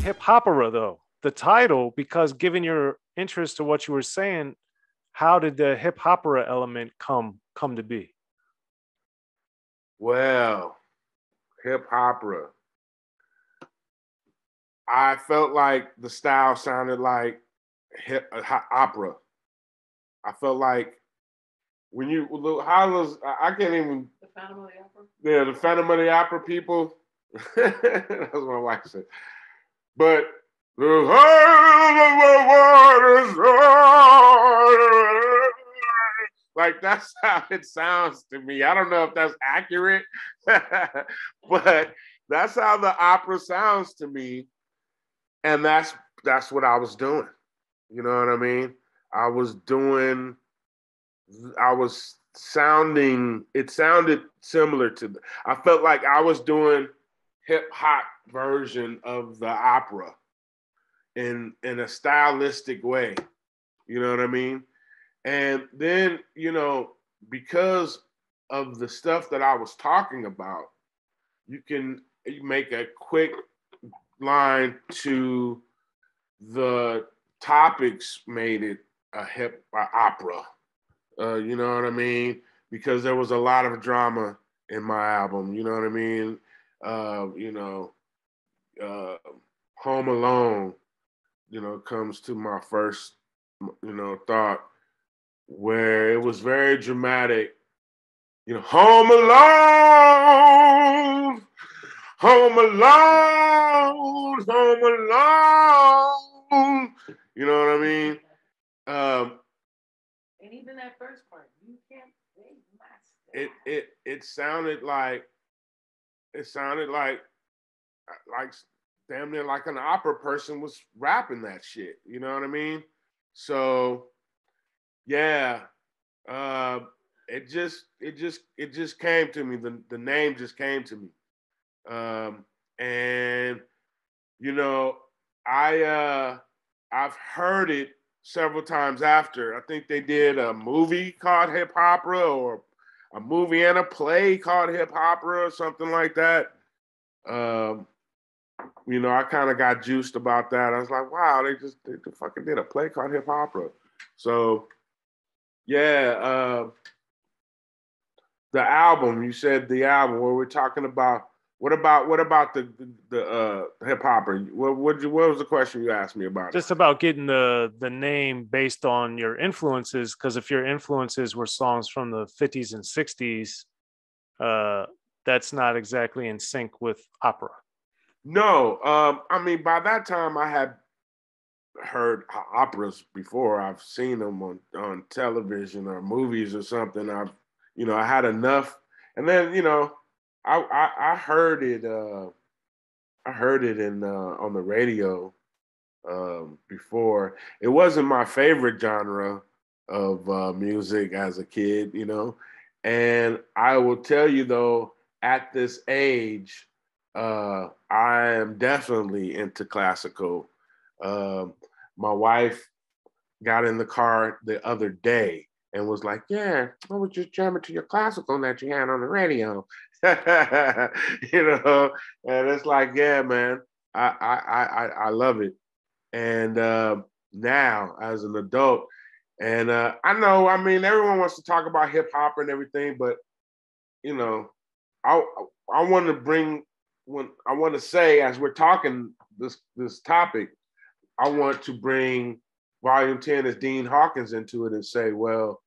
Hip-Hopera, though, the title, because given your interest to what you were saying, how did the Hip-Hopera element come to be? Well, Hip-Hopera. I felt like the style sounded like opera. I felt like when you, how was, I can't even. The Phantom of the Opera? Yeah, the Phantom of the Opera people. That's what my wife said. But like that's how it sounds to me. I don't know if that's accurate, but that's how the opera sounds to me. And that's what I was doing. You know what I mean? I was sounding, it sounded similar to, I felt like I was doing hip hop version of the opera in a stylistic way. You know what I mean? And then, you know, because of the stuff that I was talking about, you make a quick line to the topics made it a opera. You know what I mean? Because there was a lot of drama in my album. You know what I mean? You know, Home Alone, you know, comes to my first, you know, thought, where it was very dramatic. You know, Home Alone, Home Alone, Home Alone. You know what I mean? And even that first part, you can't say it sounded like damn near like an opera person was rapping that shit. You know what I mean? So yeah, it just came to me. The name just came to me, and you know, I've heard it several times after. I think they did a movie called Hip-Hopera, or a movie and a play called Hip-Hopera, or something like that. You know, I kind of got juiced about that. I was like, wow, they fucking did a play called Hip-Hopera. So yeah, the album, you said the album, where we're talking about, what about the Hip-Hopera? What was the question you asked me about? Just about getting the name based on your influences, because if your influences were songs from the 50s and 60s, that's not exactly in sync with opera. No, I mean, by that time I had heard operas before. I've seen them on television or movies or something. I had enough, and then I heard it. I heard it in on the radio before. It wasn't my favorite genre of music as a kid, you know. And I will tell you though, at this age, I am definitely into classical. My wife got in the car the other day and was like, "Yeah, I was just jamming to your classical that you had on the radio." You know, and it's like, yeah, man, I love it. And now as an adult, and I know, I mean, everyone wants to talk about hip hop and everything, but you know, I want to say, as we're talking this topic, I want to bring Volume 10 as Dean Hawkins into it and say, well,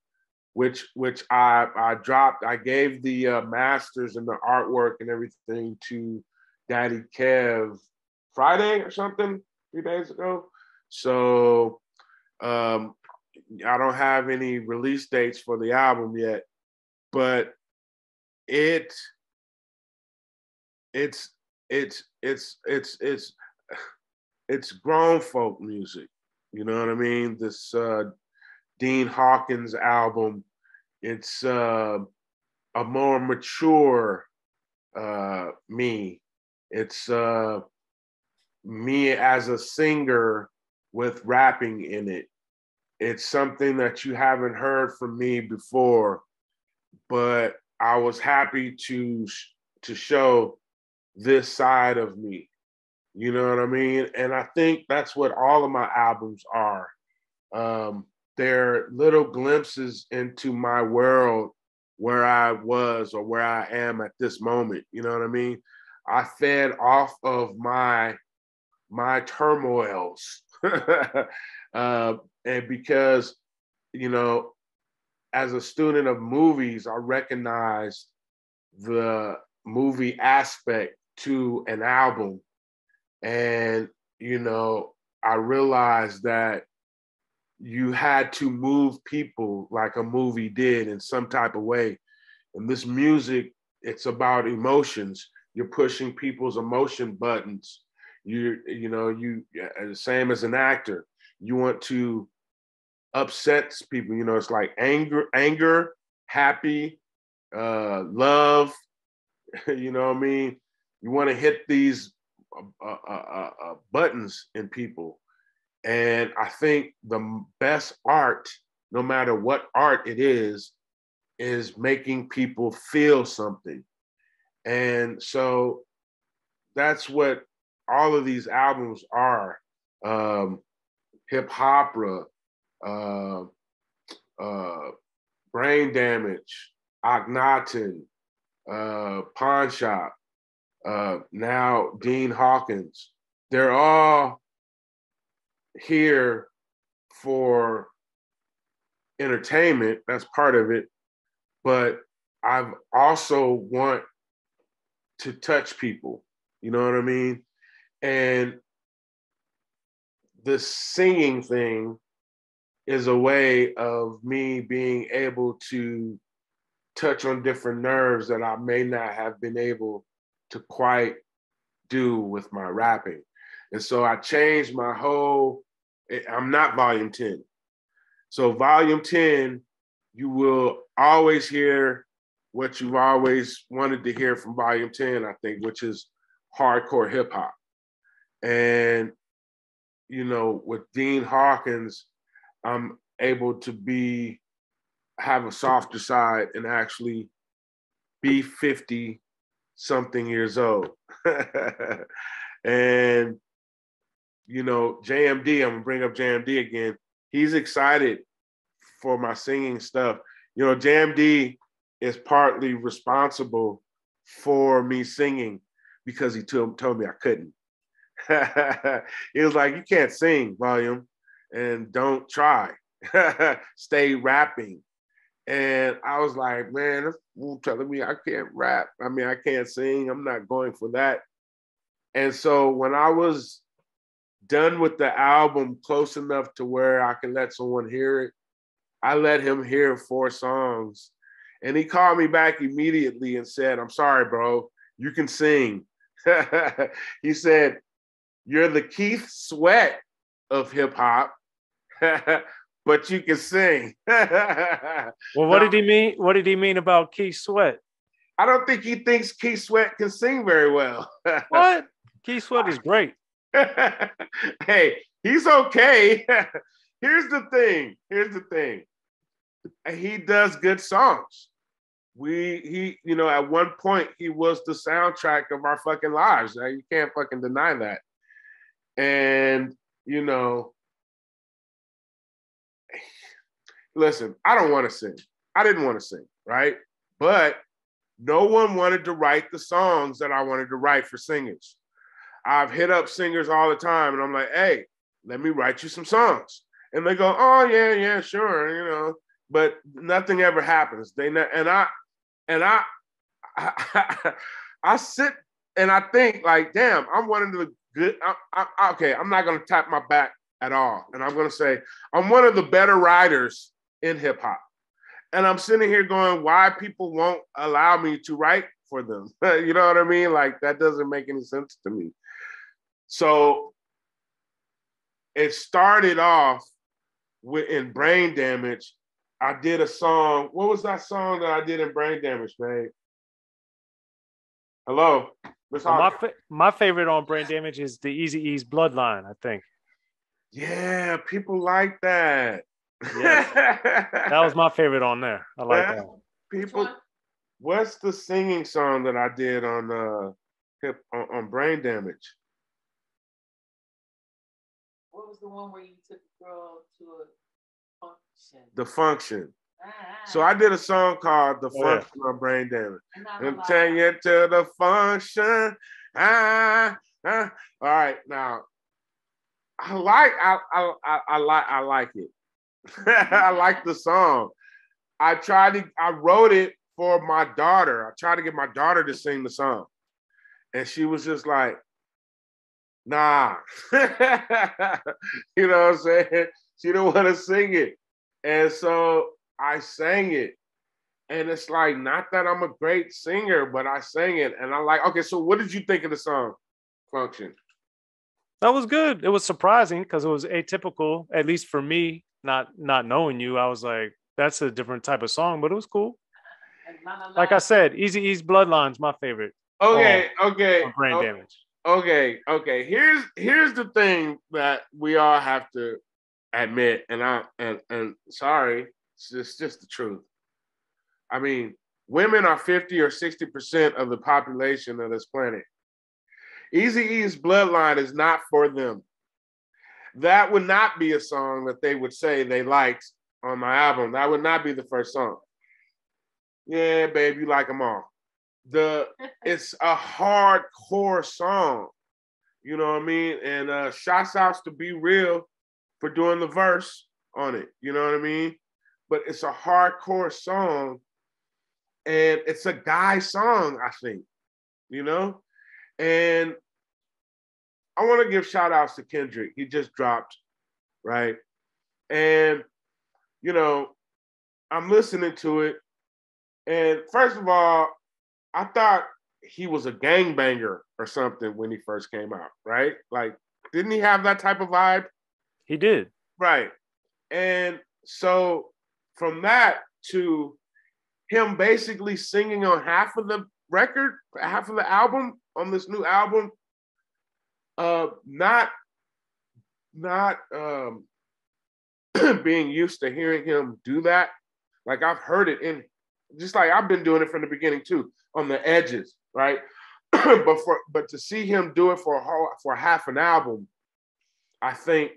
which I dropped. I gave the masters and the artwork and everything to Daddy Kev Friday or something, 3 days ago. So I don't have any release dates for the album yet, but it's grown folk music. You know what I mean? This Dean Hawkins album, it's a more mature me. It's me as a singer with rapping in it. It's something that you haven't heard from me before, but I was happy to show this side of me. You know what I mean? And I think that's what all of my albums are. They're little glimpses into my world where I was or where I am at this moment. You know what I mean? I fed off of my turmoils. And because, you know, as a student of movies, I recognized the movie aspect to an album. And, you know, I realized that you had to move people like a movie did in some type of way. And this music, it's about emotions. You're pushing people's emotion buttons. You same as an actor, you want to upset people. You know, it's like anger, happy, love. You know what I mean? You want to hit these buttons in people. And I think the best art, no matter what art it is making people feel something. And so that's what all of these albums are. Hip-Hopera, uh, Brain Damage, Akhenaten, Pawn Shop, now Dean Hawkins. They're all here for entertainment. That's part of it. But I also want to touch people. You know what I mean? And the singing thing is a way of me being able to touch on different nerves that I may not have been able to quite do with my rapping. And so I changed my whole, I'm not volume 10. So volume 10, you will always hear what you've always wanted to hear from volume 10, I think, which is hardcore hip hop. And, you know, with Dean Hawkins, I'm able to have a softer side and actually be 50 something years old. And, you know, JMD, I'm gonna bring up JMD again. He's excited for my singing stuff. You know, JMD is partly responsible for me singing because he told me I couldn't. He was like, you can't sing, volume, and don't try. Stay rapping. And I was like, man, that's telling me I can't rap. I mean, I can't sing. I'm not going for that. And so when I was done with the album close enough to where I can let someone hear it, I let him hear 4 songs. And he called me back immediately and said, I'm sorry, bro, you can sing. He said, you're the Keith Sweat of hip hop, but you can sing. Well, what did he mean? What did he mean about Keith Sweat? I don't think he thinks Keith Sweat can sing very well. What? Keith Sweat is great. Hey, he's okay. Here's the thing. He does good songs. He, you know, at one point he was the soundtrack of our fucking lives. You can't fucking deny that. And, you know, listen, I don't want to sing. I didn't want to sing, right? But no one wanted to write the songs that I wanted to write for singers. I've hit up singers all the time and I'm like, hey, let me write you some songs. And they go, oh, yeah, sure, you know, but nothing ever happens. I sit and I think like, damn, I'm one of the good, okay, I'm not going to tap my back at all. And I'm going to say, I'm one of the better writers in hip hop. And I'm sitting here going, why people won't allow me to write for them? You know what I mean? Like, that doesn't make any sense to me. So it started off in Brain Damage. I did a song. What was that song that I did in Brain Damage, babe? Hello? Well, my favorite on Brain Damage is the Eazy-E's Bloodline, I think. Yeah, people like that. Yes. That was my favorite on there. I like that. People, What's the singing song that I did on on Brain Damage? What was the one where you took a girl to a function? The Function. So I did a song called The Function on Brain Damage. I'm taking you to the function. All right, now I like it. I like the song. I wrote it for my daughter. I tried to get my daughter to sing the song. And she was just like, nah. You know what I'm saying? She didn't want to sing it. And so I sang it. And it's like, not that I'm a great singer, but I sang it. And I'm like, okay, so what did you think of the song, Function? That was good. It was surprising because it was atypical, at least for me, not knowing you. I was like, that's a different type of song, but it was cool. Like I said, Eazy-E's Bloodline's my favorite. Okay. On Brain Damage. Okay. Here's the thing that we all have to admit, and sorry, it's just the truth. I mean, women are 50 or 60% of the population of this planet. Eazy-E's Bloodline is not for them. That would not be a song that they would say they liked on my album. That would not be the first song. Yeah, babe, you like them all. It's a hardcore song. You know what I mean? And shouts outs to Be Real for doing the verse on it. You know what I mean? But it's a hardcore song. And it's a guy song, I think. You know? And I want to give shout outs to Kendrick. He just dropped, right? And, you know, I'm listening to it. And first of all, I thought he was a gangbanger or something when he first came out, right? Like, didn't he have that type of vibe? He did. Right. And so from that to him basically singing on half of the record, half of the album on this new album, not being used to hearing him do that. Like I've heard it in, just like I've been doing it from the beginning too, on the edges, right? but to see him do it for half an album, I think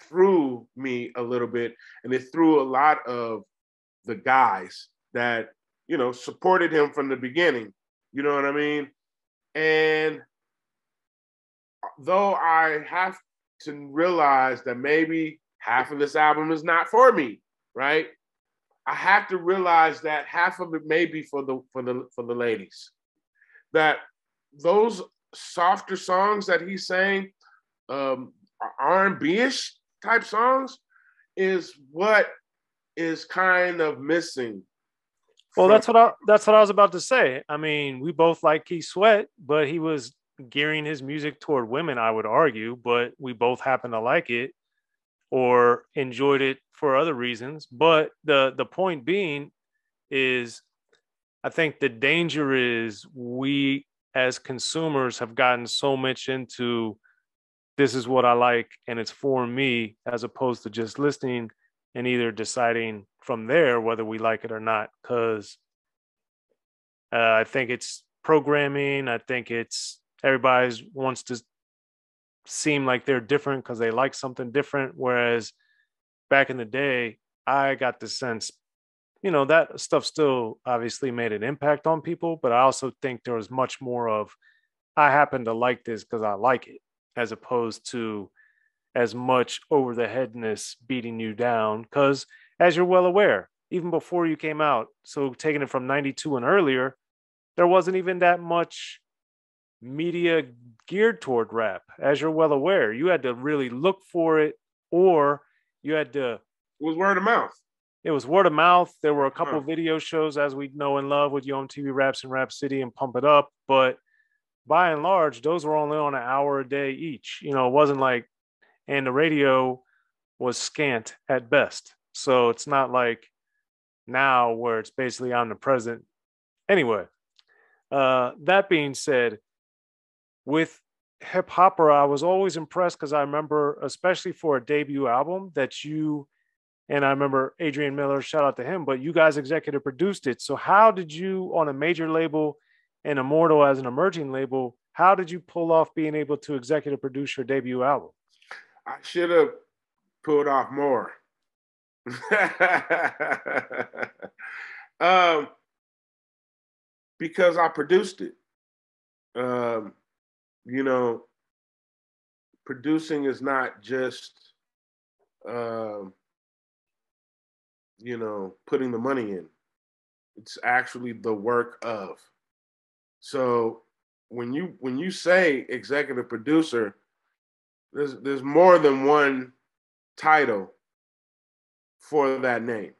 threw me a little bit, and it threw a lot of the guys that, you know, supported him from the beginning. You know what I mean? And though I have to realize that maybe half of this album is not for me, right? I have to realize that half of it may be for the ladies. That those softer songs that he's saying, R&B-ish type songs, is what is kind of missing. Well, that's what I was about to say. I mean, we both like Keith Sweat, but he was gearing his music toward women, I would argue, but we both happen to like it or enjoyed it for other reasons. But the point being is, I think the danger is we as consumers have gotten so much into this is what I like and it's for me, as opposed to just listening and either deciding from there whether we like it or not. Because I think it's programming. I think it's everybody wants to seem like they're different because they like something different. Whereas back in the day, I got the sense, you know, that stuff still obviously made an impact on people, but I also think there was much more of, I happen to like this because I like it, as opposed to as much over the headness beating you down. Because as you're well aware, even before you came out, so taking it from 92 and earlier, there wasn't even that much media geared toward rap. As you're well aware, you had to really look for it, or you had to. It was word of mouth. It was word of mouth. There were a couple of video shows, as we know and love, with Yo MTV Raps and Rap City and Pump It Up. But by and large, those were only on an hour a day each. You know, it wasn't like, and the radio was scant at best. So it's not like now where it's basically omnipresent. Anyway, that being said, with Hip-Hopera, I was always impressed because I remember, especially for a debut album, that you And I remember Adrian Miller, shout out to him, but you guys executive produced it. So how did you, on a major label and Immortal as an emerging label, how did you pull off being able to executive produce your debut album? I should have pulled off more. um, because I produced it. Um, you know, producing is not just, um, putting the money in. It's actually the work of. So when you say executive producer, there's more than one title for that name.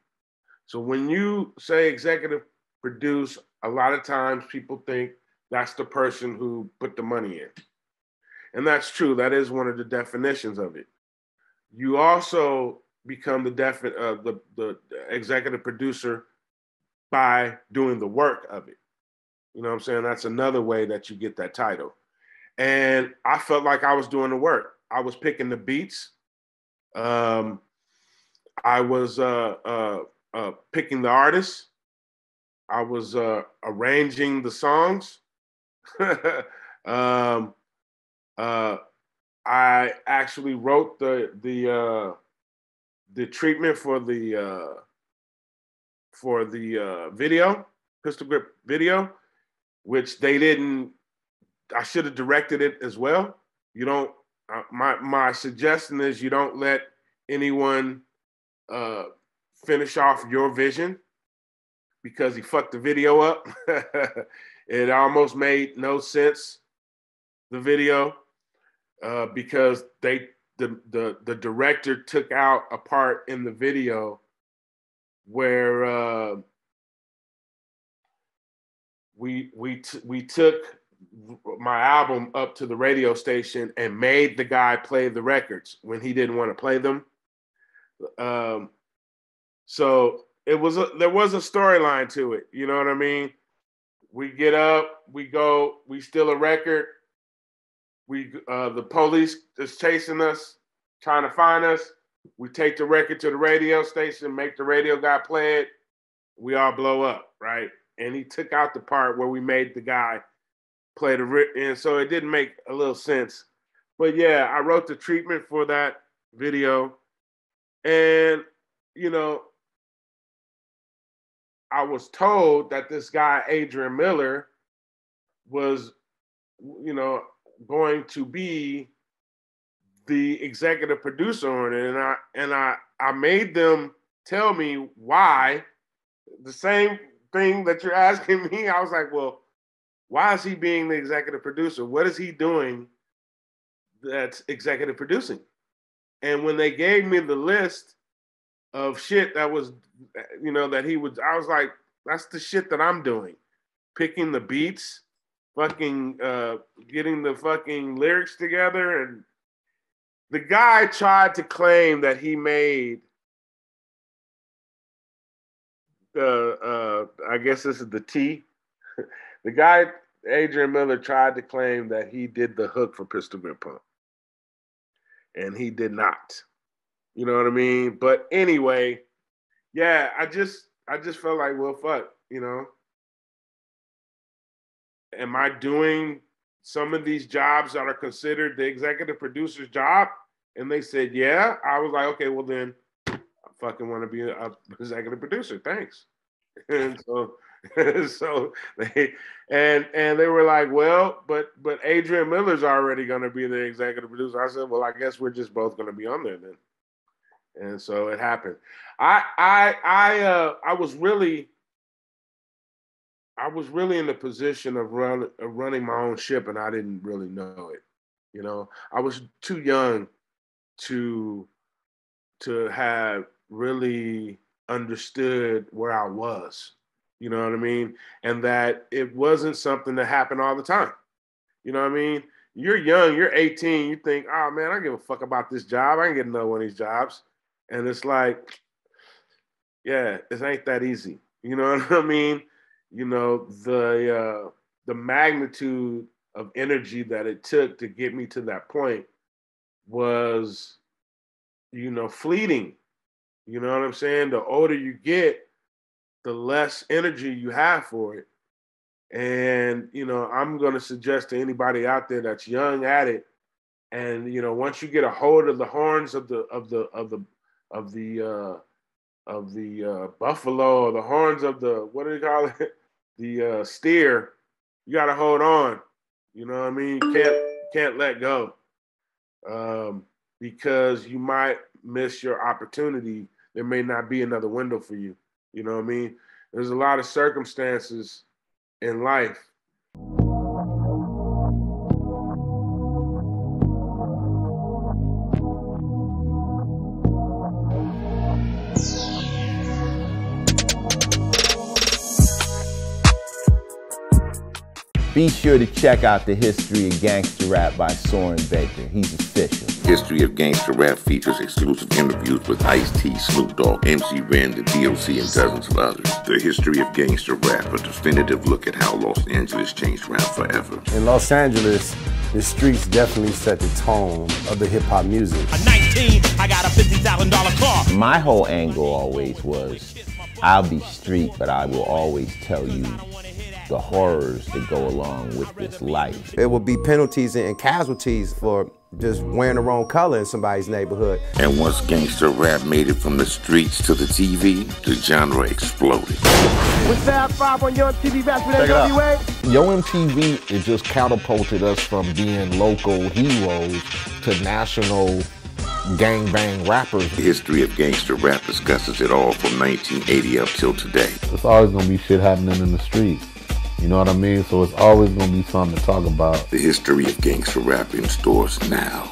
So when you say executive produce, a lot of times people think that's the person who put the money in. And that's true. That is one of the definitions of it. You also become the executive producer by doing the work of it. You know what I'm saying? That's another way that you get that title. And I felt like I was doing the work. I was picking the beats. I was picking the artists. I was arranging the songs. um, uh, I actually wrote the treatment for the video, pistol grip video, which they didn't. I should have directed it as well. You don't. My suggestion is you don't let anyone finish off your vision because he fucked the video up. It almost made no sense, the video, because the director took out a part in the video where we took my album up to the radio station and made the guy play the records when he didn't want to play them. So there was a storyline to it. You know what I mean? We get up, we go, we steal a record. The police is chasing us, trying to find us. We take the record to the radio station, make the radio guy play it. We all blow up, right? And he took out the part where we made the guy play and so it didn't make a little sense. But yeah, I wrote the treatment for that video, and you know, I was told that this guy Adrian Miller was, going to be the executive producer on it, and I made them tell me why. The same thing that you're asking me, I was like, well, why is he being the executive producer? What is he doing that's executive producing? And when they gave me the list of shit that was, that he would, I was like, that's the shit that I'm doing. Picking the beats, fucking getting the fucking lyrics together. And the guy tried to claim that he made I guess this is the T. The guy, Adrian Miller, tried to claim that he did the hook for Pistol Grip Pump. And he did not. You know what I mean? But anyway, yeah, I just felt like, well, fuck, am I doing some of these jobs that are considered the executive producer's job? And they said, yeah. I was like, okay, well then I fucking want to be an executive producer. Thanks. And so they were like, well, but Adrian Miller's already going to be the executive producer. I said, well, I guess we're just both going to be on there then. And so it happened. I was really in the position of running my own ship, and I didn't really know it. I was too young to have really understood where I was. You know what I mean? And that it wasn't something that happened all the time. You know what I mean? You're young, you're 18, you think, oh man, I don't give a fuck about this job. I can get another one of these jobs. And it's like, yeah, it ain't that easy. You know what I mean? The magnitude of energy that it took to get me to that point was, fleeting. You know what I'm saying? The older you get, the less energy you have for it. And, you know, I'm going to suggest to anybody out there that's young at it, and, you know, once you get a hold of the horns of the buffalo, or the horns of the, what do you call it? The steer, you got to hold on. You know what I mean? You can't let go, because you might miss your opportunity. There may not be another window for you. You know what I mean? There's a lot of circumstances in life. Be sure to check out the History of Gangster Rap by Soren Baker. He's official. History of Gangster Rap features exclusive interviews with Ice-T, Snoop Dogg, MC Ren, the D.O.C, and dozens of others. The History of Gangster Rap, a definitive look at how Los Angeles changed rap forever. In Los Angeles, the streets definitely set the tone of the hip-hop music. At 19, I got a $50,000 car. My whole angle always was, I'll be street, but I will always tell you the horrors that go along with this life. There will be penalties and casualties for just wearing the wrong color in somebody's neighborhood. And once gangster rap made it from the streets to the TV, the genre exploded. With Fab 5 on Yo MTV Raps with NWA. Yo MTV, it just catapulted us from being local heroes to national gangbang rappers. The History of Gangster Rap discusses it all from 1980 up till today. It's always gonna be shit happening in the streets. You know what I mean? So it's always gonna be something to talk about. The History of Gangster Rap in stores now.